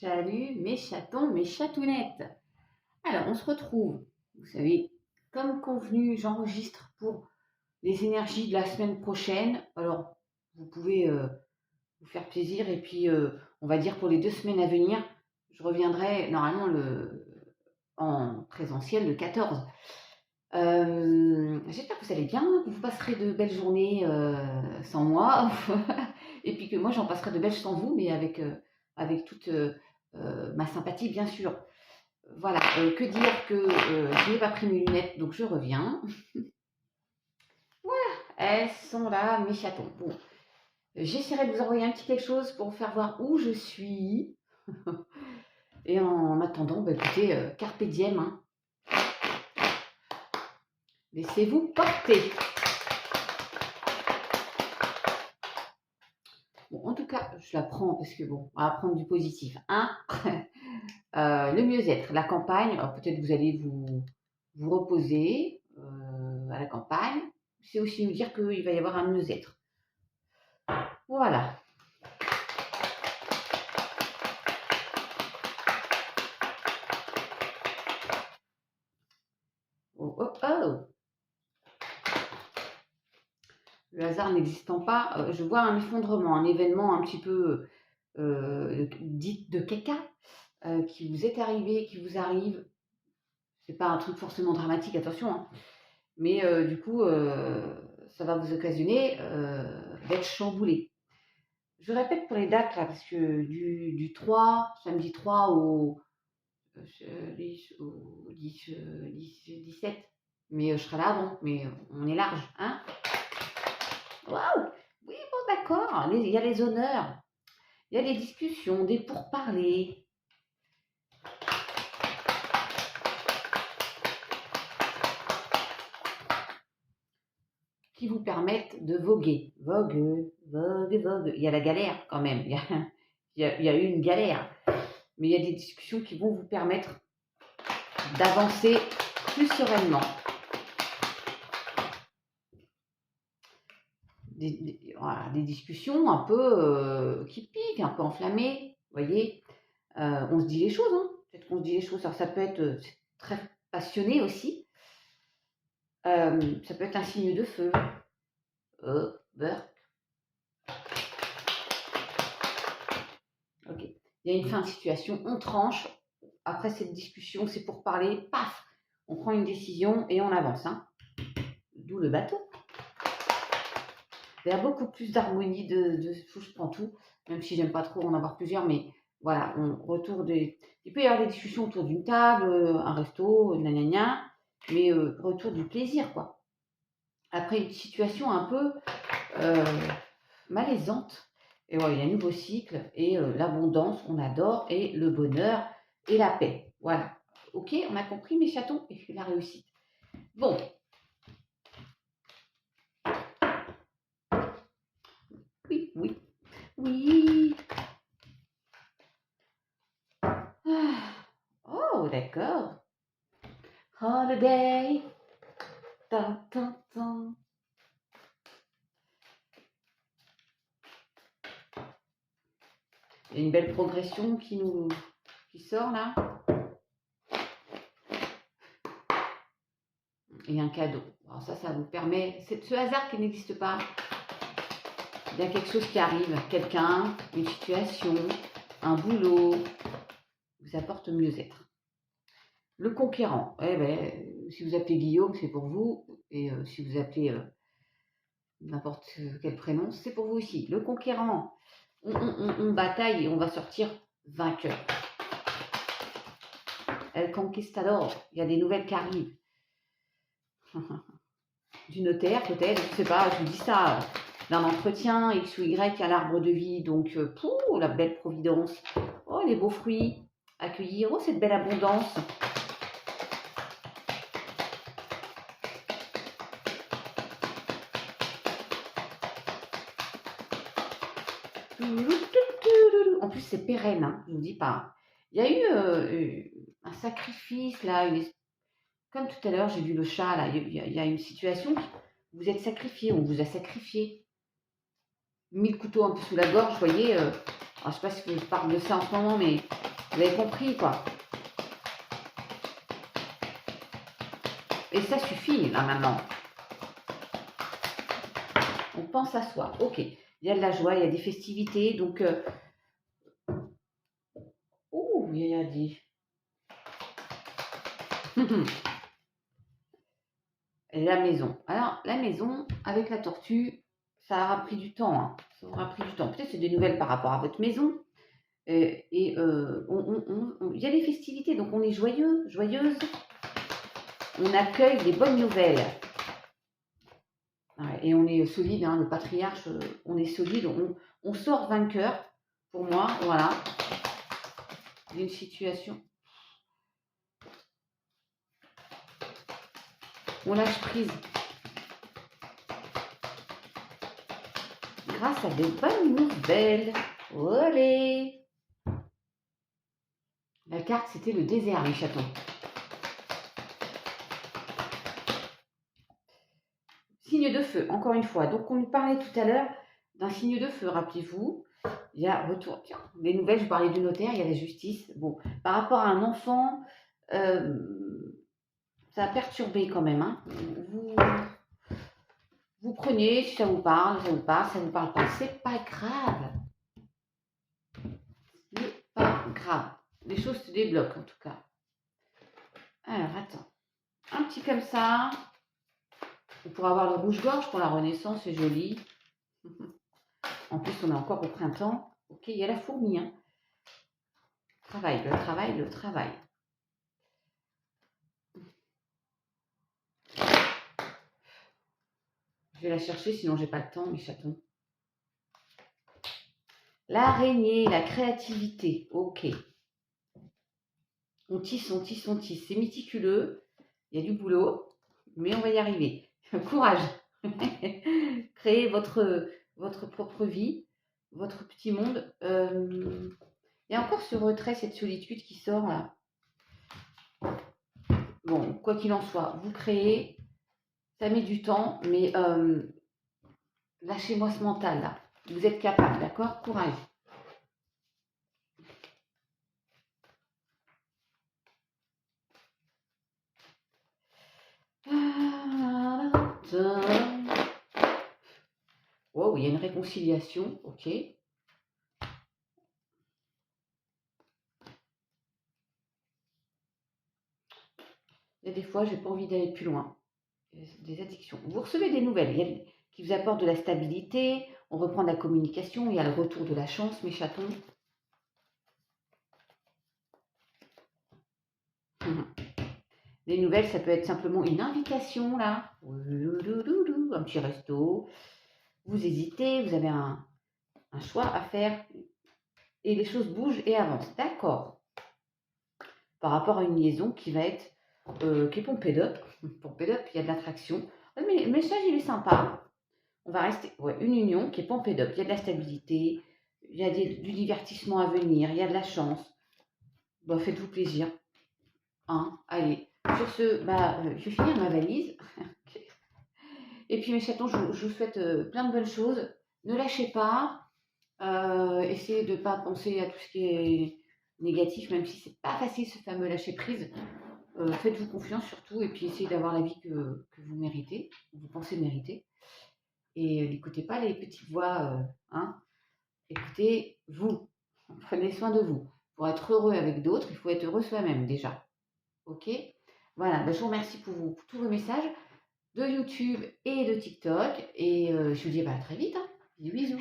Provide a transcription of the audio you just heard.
Salut mes chatons, mes chatounettes. Alors, on se retrouve, vous savez, comme convenu, j'enregistre pour les énergies de la semaine prochaine. Alors, vous pouvez vous faire plaisir et puis, on va dire pour les 2 semaines à venir, je reviendrai normalement en présentiel le 14. J'espère que vous allez bien, que vous passerez de belles journées sans moi, et puis que moi j'en passerai de belles sans vous, mais avec toute ma sympathie, bien sûr. Voilà, que dire que je n'ai pas pris mes lunettes, donc je reviens. Voilà, elles sont là, mes chatons. Bon, j'essaierai de vous envoyer un petit quelque chose pour vous faire voir où je suis. Et en attendant, bah, écoutez, carpe diem, hein. Laissez-vous porter. Bon, en tout cas, je la prends parce que bon, on va prendre du positif, hein. Le mieux-être, la campagne. Alors peut-être vous allez vous reposer à la campagne. C'est aussi nous dire qu'il va y avoir un mieux-être. Voilà. Oh, oh, oh. Le hasard n'existant pas, je vois un effondrement, un événement un petit peu dit de caca qui vous est arrivé, qui vous arrive. C'est pas un truc forcément dramatique, attention, hein. Mais du coup, ça va vous occasionner d'être chamboulé. Je répète pour les dates là, parce que du 3, samedi 3 au 17, mais je serai là avant, mais on est large, hein. Waouh! Oui, bon, d'accord, il y a les honneurs, il y a les discussions, des pourparlers. Qui vous permettent de voguer. Vogue, vogue, vogue. Il y a la galère quand même, il y a eu une galère, mais il y a des discussions qui vont vous permettre d'avancer plus sereinement. Voilà, des discussions un peu qui piquent, un peu enflammées, vous voyez. On se dit les choses, hein. Peut-être qu'on se dit les choses. Alors ça peut être très passionné aussi. Ça peut être un signe de feu. Beurre. Ok. Il y a une fin de situation, on tranche. Après cette discussion, c'est pour parler, paf, on prend une décision et on avance, hein. D'où le bateau. Il y a beaucoup plus d'harmonie je prends tout, même si j'aime pas trop en avoir plusieurs, mais voilà, il peut y avoir des discussions autour d'une table, un resto, gna, mais retour du plaisir, quoi. Après une situation un peu malaisante, et voilà, il y a un nouveau cycle, et l'abondance, on adore, et le bonheur, et la paix. Voilà. Ok, on a compris mes chatons, et la réussite. Bon. Oui, oui, oui. Oh, d'accord. Holiday. Tan, tan, tan. Il y a une belle progression qui sort là. Et un cadeau. Alors ça vous permet. C'est ce hasard qui n'existe pas. Il y a quelque chose qui arrive. Quelqu'un, une situation, un boulot vous apporte mieux-être. Le conquérant. Eh ben, si vous appelez Guillaume, c'est pour vous. Et si vous appelez n'importe quel prénom, c'est pour vous aussi. Le conquérant. On bataille et on va sortir vainqueur. El Conquistador. Il y a des nouvelles qui arrivent. Du notaire peut-être, je ne sais pas, je vous dis ça, d'un entretien X ou Y à l'arbre de vie, donc pour la belle providence, oh les beaux fruits, accueillir, oh cette belle abondance. En plus c'est pérenne, hein, je ne vous dis pas. Il y a eu un sacrifice là, comme tout à l'heure j'ai vu le chat là, il y a une situation, vous êtes sacrifié, on vous a sacrifié. mis le couteau un peu sous la gorge, vous voyez. Alors, je ne sais pas si je parle de ça en ce moment, mais vous avez compris, quoi. Et ça suffit, là, maintenant. On pense à soi. Ok, il y a de la joie, il y a des festivités, donc... Ouh, il y a dit... La maison. Alors, la maison, avec la tortue, ça aura pris du temps. Hein. Ça aura pris du temps. Peut-être c'est des nouvelles par rapport à votre maison. Il y a les festivités, donc on est joyeux, joyeuse. On accueille des bonnes nouvelles. Et on est solide, hein, le patriarche, on est solide. On sort vainqueur, pour moi, voilà, d'une situation. On lâche prise. Grâce à des bonnes nouvelles. Olé! La carte, c'était le désert, les chatons. Signe de feu, encore une fois. Donc, on nous parlait tout à l'heure d'un signe de feu, rappelez-vous. Il y a retour. Tiens, des nouvelles, je vous parlais du notaire, il y a la justice. Bon, par rapport à un enfant, ça a perturbé quand même. Hein. Vous prenez, si ça vous parle, ça vous parle, ça ne vous parle pas. C'est pas grave. C'est pas grave. Les choses se débloquent en tout cas. Alors, attends. Un petit comme ça. On pourra avoir le rouge-gorge pour la Renaissance, c'est joli. En plus, on est encore au printemps. Ok, il y a la fourmi. Hein. Travail, le travail, le travail. Je vais la chercher, sinon j'ai pas le temps, mes chatons. L'araignée, la créativité. Ok. On tisse, on tisse, on tisse. C'est méticuleux. Il y a du boulot, mais on va y arriver. Courage. Créez votre propre vie, votre petit monde. Il y a encore ce retrait, cette solitude qui sort là. Bon, quoi qu'il en soit, vous créez. Ça met du temps, mais lâchez-moi ce mental là. Vous êtes capable, d'accord? Courage. Wow, il y a une réconciliation, ok. Il y a des fois, j'ai pas envie d'aller plus loin. Des addictions. Vous recevez des nouvelles qui vous apportent de la stabilité. On reprend de la communication. Il y a le retour de la chance, mes chatons. Les nouvelles, ça peut être simplement une invitation, là. Un petit resto. Vous hésitez, vous avez un choix à faire. Et les choses bougent et avancent. D'accord. Par rapport à une liaison qui va être... qui est pompée up. Pompée up, il y a de l'attraction. Mais le message, il est sympa. On va rester... Ouais, une union qui est pompée up. Il y a de la stabilité. Il y a du divertissement à venir. Il y a de la chance. Bon, faites-vous plaisir. Hein, allez. Sur ce, je vais finir ma valise. Et puis mes chatons, je vous souhaite plein de bonnes choses. Ne lâchez pas. Essayez de ne pas penser à tout ce qui est négatif, même si c'est pas facile ce fameux lâcher prise. Faites-vous confiance surtout et puis essayez d'avoir la vie que vous méritez, que vous pensez mériter. Et n'écoutez pas les petites voix. Hein. Écoutez vous. Prenez soin de vous. Pour être heureux avec d'autres, il faut être heureux soi-même déjà. Ok? Voilà, je vous remercie pour tous vos messages de YouTube et de TikTok. Et je vous dis à très vite. Hein. Bisous, bisous.